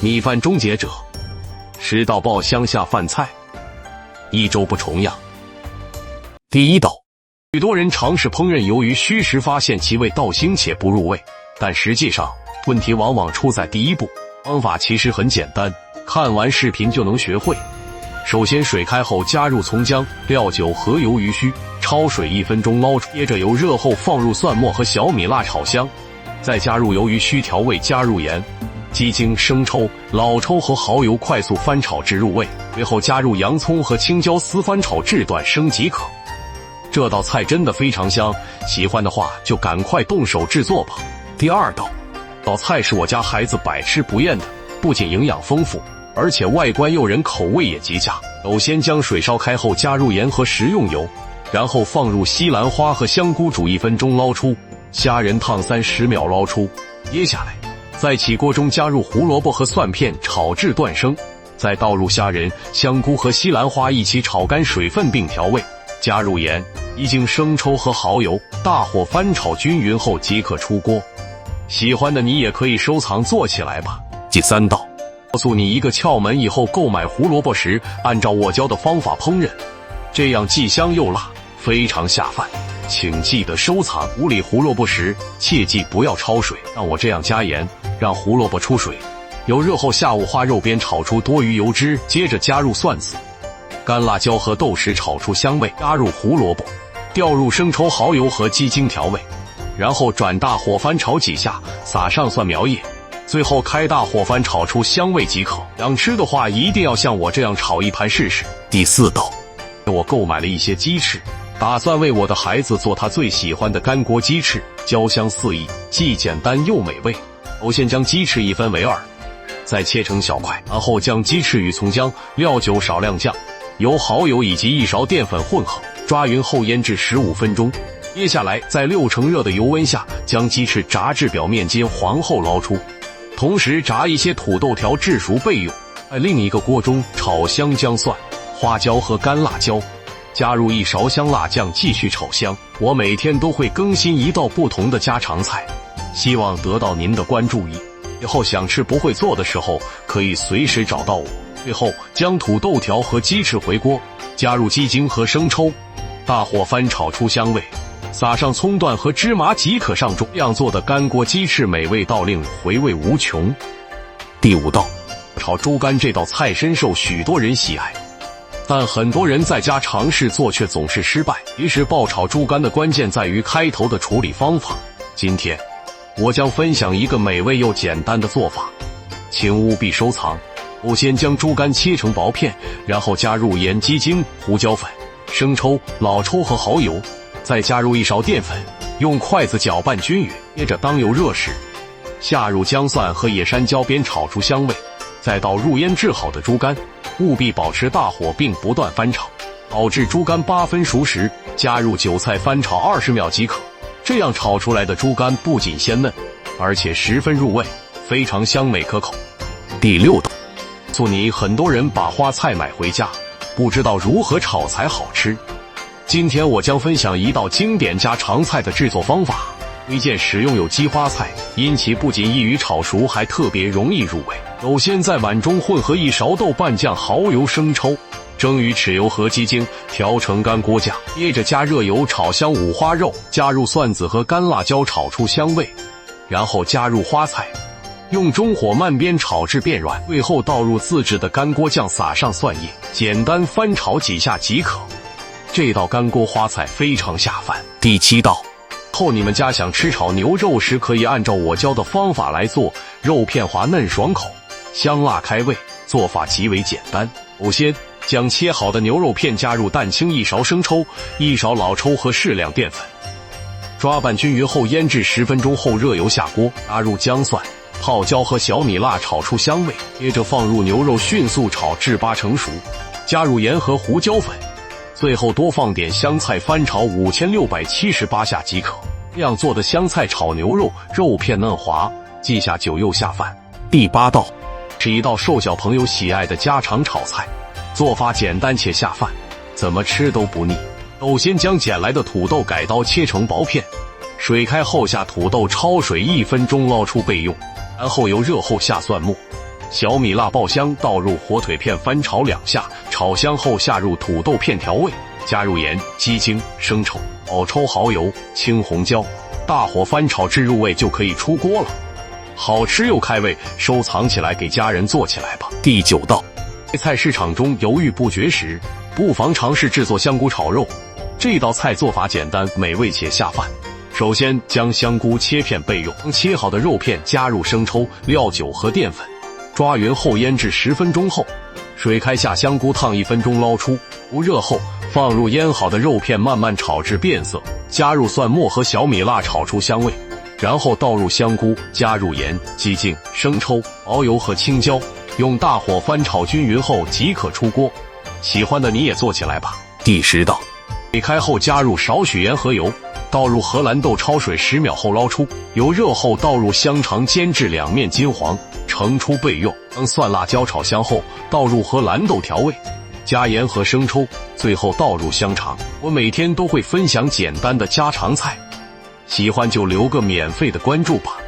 米饭终结者，10道爆香下饭菜，一周不重样。第一道，许多人尝试烹饪鱿鱼须时发现其味道腥且不入味，但实际上问题往往出在第一步。方法其实很简单，看完视频就能学会。首先水开后加入葱姜、料酒和鱿鱼须，焯水1分钟捞出，接着油热后放入蒜末和小米辣炒香，再加入鱿鱼须调味，加入盐、鸡精、生抽、老抽和蚝油快速翻炒至入味，最后加入洋葱和青椒丝翻炒至断生即可。这道菜真的非常香，喜欢的话就赶快动手制作吧。第二道，这道菜是我家孩子百吃不厌的，不仅营养丰富，而且外观诱人，口味也极佳。首先将水烧开后加入盐和食用油，然后放入西兰花和香菇煮1分钟捞出，虾仁烫30秒捞出。接下来在起锅中加入胡萝卜和蒜片炒至断生，再倒入虾仁、香菇和西兰花一起炒干水分并调味，加入盐、鸡精、生抽和蚝油，大火翻炒均匀后即可出锅。喜欢的你也可以收藏做起来吧。第三道，告诉你一个窍门，以后购买胡萝卜时按照我教的方法烹饪，这样既香又辣，非常下饭。请记得收藏。处理胡萝卜时切记不要焯水，像我这样加盐，让胡萝卜出水。油热后下5花肉边炒出多余油脂，接着加入蒜子、干辣椒和豆豉炒出香味，加入胡萝卜，调入生抽、蚝油和鸡精调味，然后转大火翻炒几下，撒上蒜苗叶，最后开大火翻炒出香味即可。想吃的话一定要像我这样炒一盘试试。第四道，我购买了一些鸡翅，打算为我的孩子做他最喜欢的干锅鸡翅，焦香四溢，既简单又美味。首先将鸡翅一分为2，再切成小块，然后将鸡翅与葱姜、料酒、少量酱油、蚝油以及1勺淀粉混合，抓匀后腌制15分钟。接下来在6成热的油温下将鸡翅炸至表面金黄后捞出，同时炸一些土豆条至熟备用。在另一个锅中炒香姜、蒜、花椒和干辣椒，加入1勺香辣酱继续炒香。我每天都会更新1道不同的家常菜，希望得到您的关注。以后想吃不会做的时候可以随时找到我。最后将土豆条和鸡翅回锅，加入鸡精和生抽，大火翻炒出香味，撒上葱段和芝麻即可上桌。这样做的干锅鸡翅美味到令回味无穷。第五道，炒猪肝。这道菜深受许多人喜爱，但很多人在家尝试做却总是失败。其实爆炒猪肝的关键在于开头的处理方法。今天我将分享一个美味又简单的做法，请务必收藏。首先将猪肝切成薄片，然后加入盐、鸡精、胡椒粉、生抽、老抽和蚝油，再加入1勺淀粉，用筷子搅拌均匀。接着当油热时，下入姜蒜和野山椒煸炒出香味，再倒入腌制好的猪肝，务必保持大火并不断翻炒，炒至猪肝8分熟时，加入韭菜翻炒20秒即可。这样炒出来的猪肝不仅鲜嫩，而且十分入味，非常香美可口。第六道，告诉你很多人把花菜买回家，不知道如何炒才好吃。今天我将分享一道经典家常菜的制作方法，推荐使用有机花菜，因其不仅易于炒熟，还特别容易入味。首先在碗中混合1勺豆瓣酱、蚝油、生抽、蒸鱼豉油和鸡精，调成干锅酱。接着加热油炒香五花肉，加入蒜子和干辣椒炒出香味，然后加入花菜，用中火慢煸炒至变软，最后倒入自制的干锅酱，撒上蒜叶，简单翻炒几下即可。这道干锅花菜非常下饭。第七道，后你们家想吃炒牛肉时，可以按照我教的方法来做，肉片滑嫩爽口，香辣开胃，做法极为简单。首先将切好的牛肉片加入蛋清、1勺生抽、1勺老抽和适量淀粉，抓拌均匀后腌制10分钟后热油下锅，加入姜蒜、泡椒和小米辣炒出香味，接着放入牛肉迅速炒至8成熟，加入盐和胡椒粉，最后多放点香菜翻炒5678下即可。这样做的香菜炒牛肉，肉片嫩滑，既下酒又下饭。第八道是一道受小朋友喜爱的家常炒菜，做法简单且下饭，怎么吃都不腻。首先将捡来的土豆改刀切成薄片，水开后下土豆焯水1分钟捞出备用，然后油热后下蒜末、小米辣爆香，倒入火腿片翻炒2下，炒香后下入土豆片调味，加入盐、鸡精、生抽、老抽、蚝油、青红椒，大火翻炒至入味就可以出锅了。好吃又开胃，收藏起来给家人做起来吧。第9道，在菜市场中犹豫不决时，不妨尝试制作香菇炒肉。这道菜做法简单、美味且下饭。首先将香菇切片备用，切好的肉片加入生抽、料酒和淀粉，抓匀后腌制10分钟后，水开下香菇烫1分钟捞出，热后放入腌好的肉片慢慢炒至变色，加入蒜末和小米辣炒出香味，然后倒入香菇，加入盐、鸡精、生抽、蚝油和青椒，用大火翻炒均匀后即可出锅。喜欢的你也做起来吧。第10道，水开后加入少许盐和油，倒入荷兰豆焯水10秒后捞出，油热后倒入香肠煎至两面金黄，盛出备用。将蒜辣椒炒香后，倒入荷兰豆调味，加盐和生抽，最后倒入香肠。我每天都会分享简单的家常菜，喜欢就留个免费的关注吧。